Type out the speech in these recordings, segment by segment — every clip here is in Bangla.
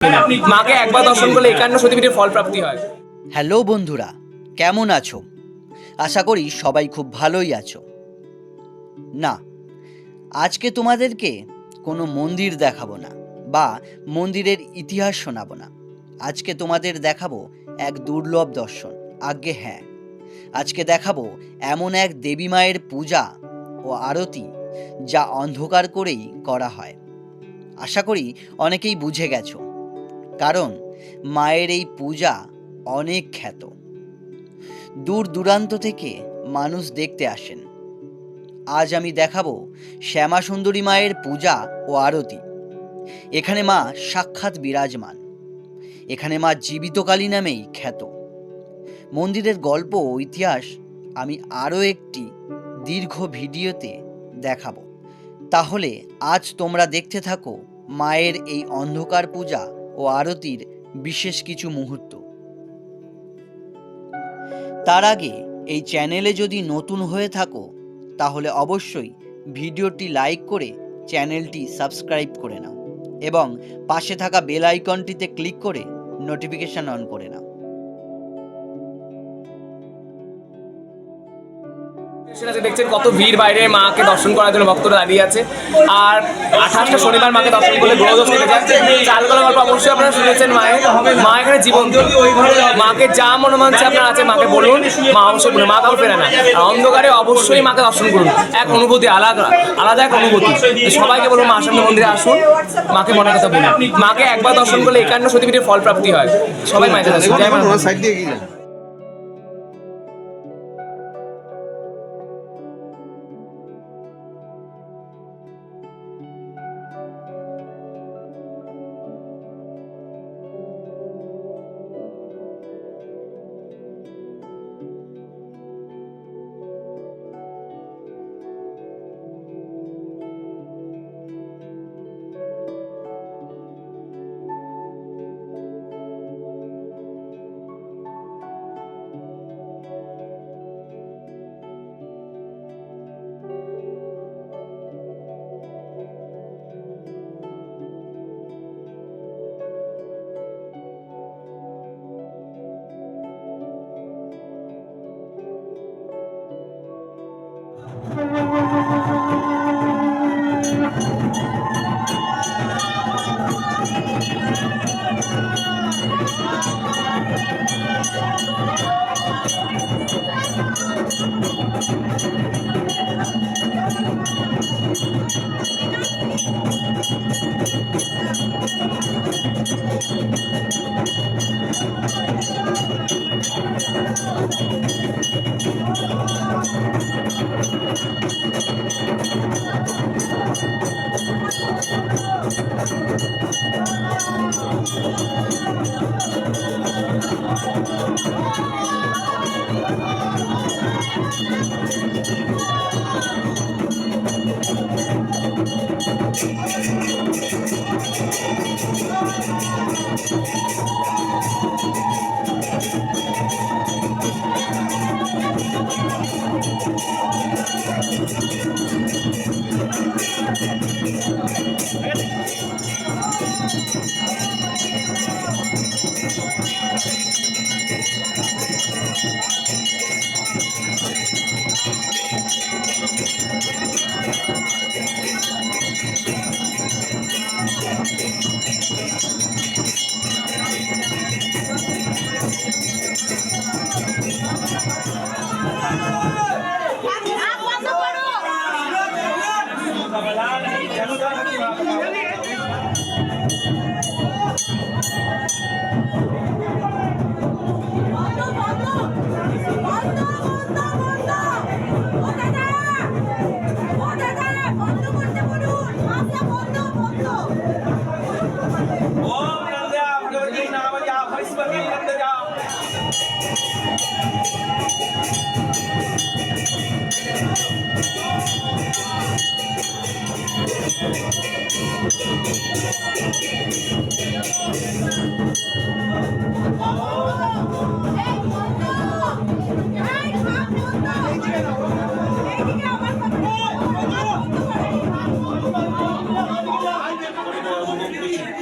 মাকে একবার দর্শন করলে 51 সতীপীঠের ফল প্রাপ্তি হয়। হ্যালো বন্ধুরা, কেমন আছো? আশা করি সবাই খুব ভালোই আছো। না, আজকে তোমাদেরকে কোনো মন্দির দেখাবো না বা মন্দিরের ইতিহাস শোনাবো না। আজকে তোমাদের দেখাবো এক দুর্লভ দর্শন। আজ্ঞে হ্যাঁ, আজকে দেখাবো এমন এক দেবী মায়ের পূজা ও আরতি যা অন্ধকার করেই করা হয়। আশা করি অনেকেই বুঝে গেছো, কারণ মায়ের এই পূজা অনেক খ্যাত। দূর দূরান্ত থেকে মানুষ দেখতে আসেন। আজ আমি দেখাবো শ্যামা সুন্দরী মায়ের পূজা ও আরতি। এখানে মা সাক্ষাৎ বিরাজমান। এখানে মা জীবিত কালী নামেই খ্যাত। মন্দিরের গল্প ও ইতিহাস আমি আরও একটি দীর্ঘ ভিডিওতে দেখাবো। তাহলে আজ তোমরা দেখতে থাকো মায়ের এই অন্ধকার পূজা ও আরতির বিশেষ কিছু মুহূর্ত। তার আগে এই চ্যানেলে যদি নতুন হয়ে থাকো তাহলে অবশ্যই ভিডিওটি লাইক করে চ্যানেলটি সাবস্ক্রাইব করে নাও এবং পাশে থাকা বেল আইকনটিতে ক্লিক করে নোটিফিকেশন অন করে নাও। দেখছেন কত ভিড়, বাইরে মাকে দর্শন করার জন্য ভক্তরা দাঁড়িয়ে আছে। আর 28টা শনিবার মাকে দর্শন করলে গ্রহদোষ কেটে যায়। চালগলা গল্প অবশ্যই আপনারা শুনেছেন মায়ের। মা এখানে জীবন্ত। মাকে যা মনোমানসে আপনার আছে মাকে বলুন, মা অবশ্যই বলুন, মা কাউ ফেরে না। আর অন্ধকারে অবশ্যই মাকে দর্শন করুন, এক অনুভূতি আলাদা আলাদা এক অনুভূতি। সবাইকে বলুন মা সামনে মন্দিরে আসুন, মাকে মনের কথা বলুন। মাকে একবার দর্শন করলে 51 সতীপীঠের ফল প্রাপ্তি হয়। সবাই মায়ের কাছে আসুন। জয় মা।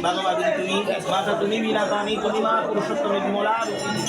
भगवती माता তুমি বিনাকানি তুমি মা পুরুষোত্তম বিমলা রূপিণী।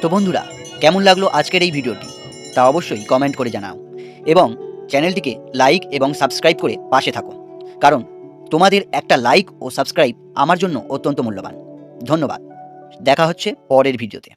তো বন্ধুরা, কেমন লাগলো আজকের এই ভিডিওটি তা অবশ্যই কমেন্ট করে জানাও এবং চ্যানেলটিকে লাইক এবং সাবস্ক্রাইব করে পাশে থাকো, কারণ তোমাদের একটা লাইক ও সাবস্ক্রাইব আমার জন্য অত্যন্ত মূল্যবান। ধন্যবাদ। দেখা হচ্ছে পরের ভিডিওতে।